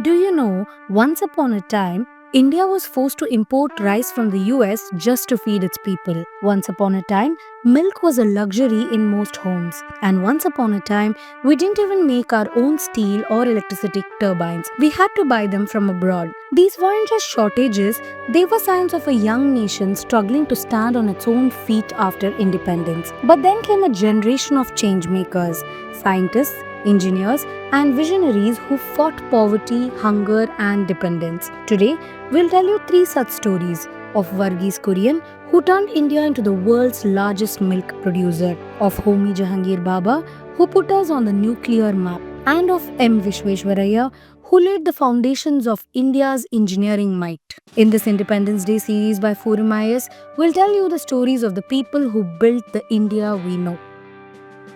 Do you know, once upon a time, India was forced to import rice from the US just to feed its people. Once upon a time, milk was a luxury in most homes. And once upon a time, we didn't even make our own steel or electricity turbines. We had to buy them from abroad. These weren't just shortages, they were signs of a young nation struggling to stand on its own feet after independence. But then came a generation of change makers, scientists, engineers, and visionaries who fought poverty, hunger, and dependence. Today, we'll tell you three such stories of Verghese Kurien, who turned India into the world's largest milk producer, of Homi Jehangir Bhabha, who put us on the nuclear map, and of M. Visvesvaraya, who laid the foundations of India's engineering might. In this Independence Day series by ForumIAS, we'll tell you the stories of the people who built the India we know.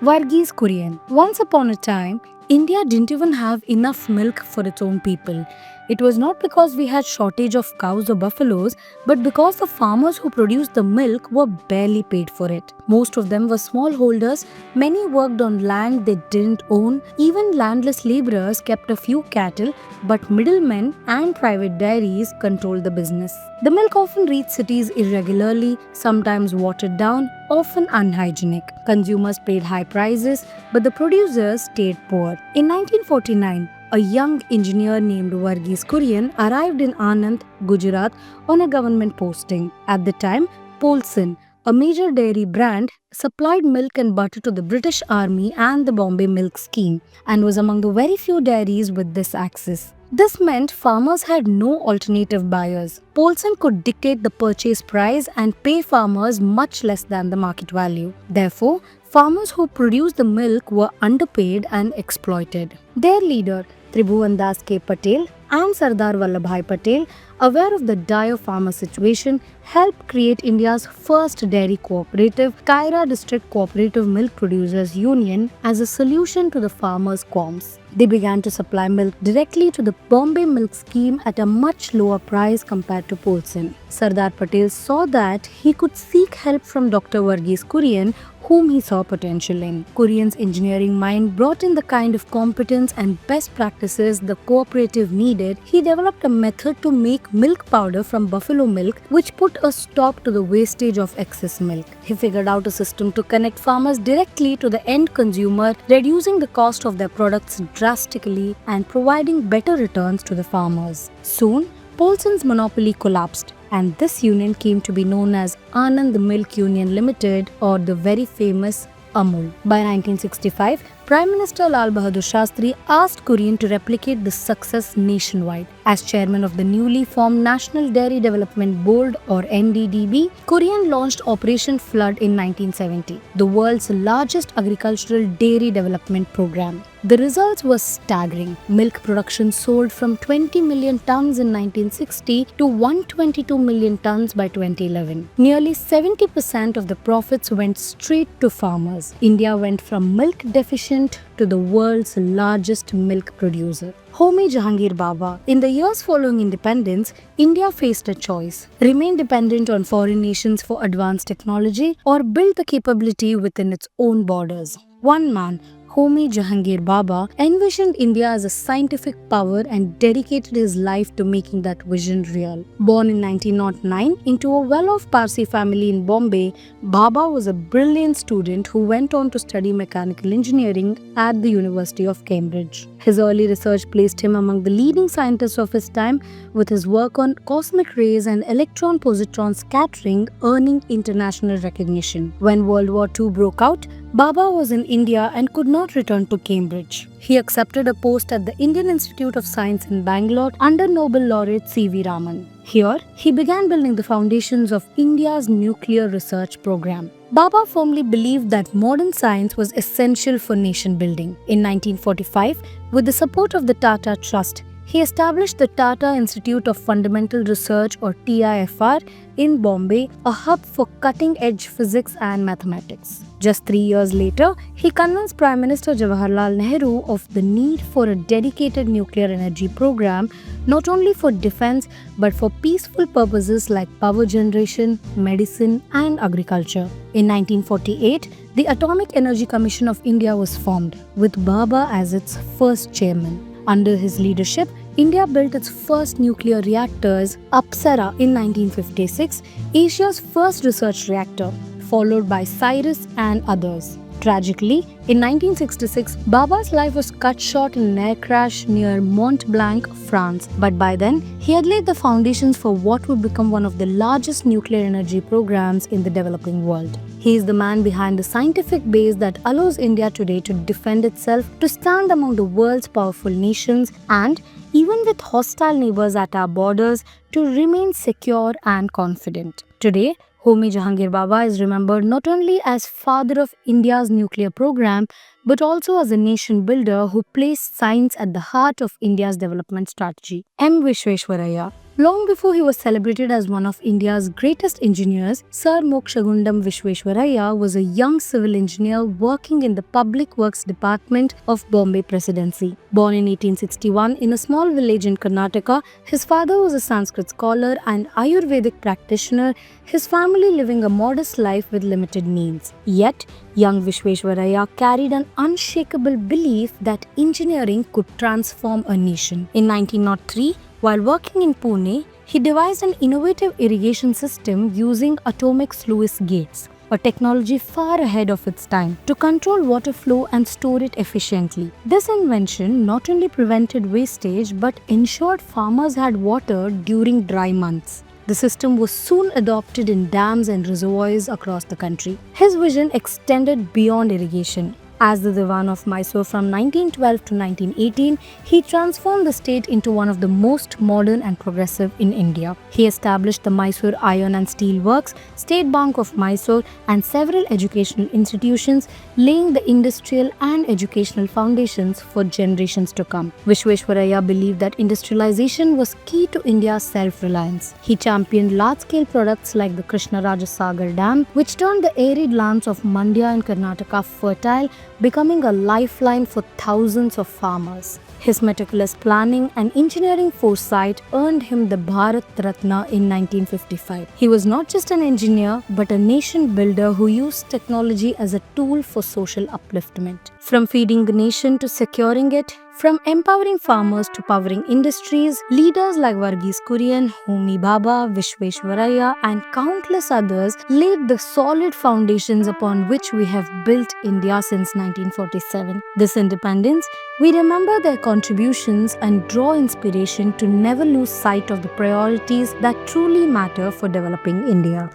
Verghese Kurien. Once upon a time, India didn't even have enough milk for its own people. It was not because we had shortage of cows or buffaloes, but because the farmers who produced the milk were barely paid for it. Most of them were smallholders, many worked on land they didn't own, even landless laborers kept a few cattle, but middlemen and private dairies controlled the business. The milk often reached cities irregularly, sometimes watered down, often unhygienic. Consumers paid high prices, but the producers stayed poor. In 1949, a young engineer named Verghese Kurien arrived in Anand, Gujarat on a government posting. At the time, Polson, a major dairy brand, supplied milk and butter to the British Army and the Bombay Milk Scheme, and was among the very few dairies with this access. This meant farmers had no alternative buyers. Polson could dictate the purchase price and pay farmers much less than the market value. Therefore, farmers who produced the milk were underpaid and exploited. Their leader, Tribhuvan Das K. Patel and Sardar Vallabhbhai Patel, aware of the dire farmer situation, helped create India's first dairy cooperative, Kaira District Cooperative Milk Producers Union, as a solution to the farmers' qualms. They began to supply milk directly to the Bombay Milk Scheme at a much lower price compared to Polson. Sardar Patel saw that he could seek help from Dr. Verghese Kurien, whom he saw potential in. Kurien's engineering mind brought in the kind of competence and best practices the cooperative needed. He developed a method to make milk powder from buffalo milk, which put a stop to the wastage of excess milk. He figured out a system to connect farmers directly to the end consumer, reducing the cost of their products drastically and providing better returns to the farmers. Soon, Polson's monopoly collapsed, and this union came to be known as Anand Milk Union Limited, or the very famous Amul. By 1965, Prime Minister Lal Bahadur Shastri asked Kurien to replicate this success nationwide. As chairman of the newly formed National Dairy Development Board, or NDDB, Kurien launched Operation Flood in 1970, the world's largest agricultural dairy development program. The results were staggering. Milk production soared from 20 million tons in 1960 to 122 million tons by 2011. Nearly 70% of the profits went straight to farmers. India went from milk deficient to the world's largest milk producer. Homi Jehangir Bhabha. In the years following independence, India faced a choice: remain dependent on foreign nations for advanced technology or build the capability within its own borders. One man, Homi Jehangir Bhabha, envisioned India as a scientific power and dedicated his life to making that vision real. Born in 1909 into a well-off Parsi family in Bombay, Bhabha was a brilliant student who went on to study mechanical engineering at the University of Cambridge. His early research placed him among the leading scientists of his time, with his work on cosmic rays and electron-positron scattering earning international recognition. When World War II broke out, Bhabha was in India and could not return to Cambridge. He accepted a post at the Indian Institute of Science in Bangalore under Nobel laureate C.V. Raman. Here, he began building the foundations of India's nuclear research program. Bhabha firmly believed that modern science was essential for nation building. In 1945, with the support of the Tata Trust, he established the Tata Institute of Fundamental Research, or TIFR, in Bombay, a hub for cutting-edge physics and mathematics. Just 3 years later, he convinced Prime Minister Jawaharlal Nehru of the need for a dedicated nuclear energy program, not only for defense but for peaceful purposes like power generation, medicine, and agriculture. In 1948, the Atomic Energy Commission of India was formed, with Bhabha as its first chairman. Under his leadership, India built its first nuclear reactors, Apsara, in 1956, Asia's first research reactor, followed by Cyrus and others. Tragically, in 1966, Bhabha's life was cut short in an air crash near Mont Blanc, France. But by then, he had laid the foundations for what would become one of the largest nuclear energy programs in the developing world. He is the man behind the scientific base that allows India today to defend itself, to stand among the world's powerful nations, and, even with hostile neighbors at our borders, to remain secure and confident. Today, Homi Jehangir Bhabha is remembered not only as father of India's nuclear program, but also as a nation builder who placed science at the heart of India's development strategy. M. Visvesvaraya. Long before he was celebrated as one of India's greatest engineers, Sir Mokshagundam Vishweshwaraya was a young civil engineer working in the Public Works Department of Bombay Presidency. Born in 1861 in a small village in Karnataka, his father was a Sanskrit scholar and Ayurvedic practitioner, his family living a modest life with limited means. Yet, young Vishweshwaraya carried an unshakable belief that engineering could transform a nation. In 1903, while working in Pune, he devised an innovative irrigation system using atomic sluice gates, a technology far ahead of its time, to control water flow and store it efficiently. This invention not only prevented wastage but ensured farmers had water during dry months. The system was soon adopted in dams and reservoirs across the country. His vision extended beyond irrigation. As the Diwan of Mysore from 1912 to 1918, he transformed the state into one of the most modern and progressive in India. He established the Mysore Iron and Steel Works, State Bank of Mysore, and several educational institutions, laying the industrial and educational foundations for generations to come. Vishweshwaraya believed that industrialization was key to India's self-reliance. He championed large-scale products like the Krishnaraja Sagar Dam, which turned the arid lands of Mandya and Karnataka fertile, becoming a lifeline for thousands of farmers. His meticulous planning and engineering foresight earned him the Bharat Ratna in 1955. He was not just an engineer, but a nation builder who used technology as a tool for social upliftment. From feeding the nation to securing it, from empowering farmers to powering industries, leaders like Verghese Kurien, Homi Bhabha, Visvesvaraya, and countless others laid the solid foundations upon which we have built India since 1947. This independence, we remember their contributions and draw inspiration to never lose sight of the priorities that truly matter for developing India.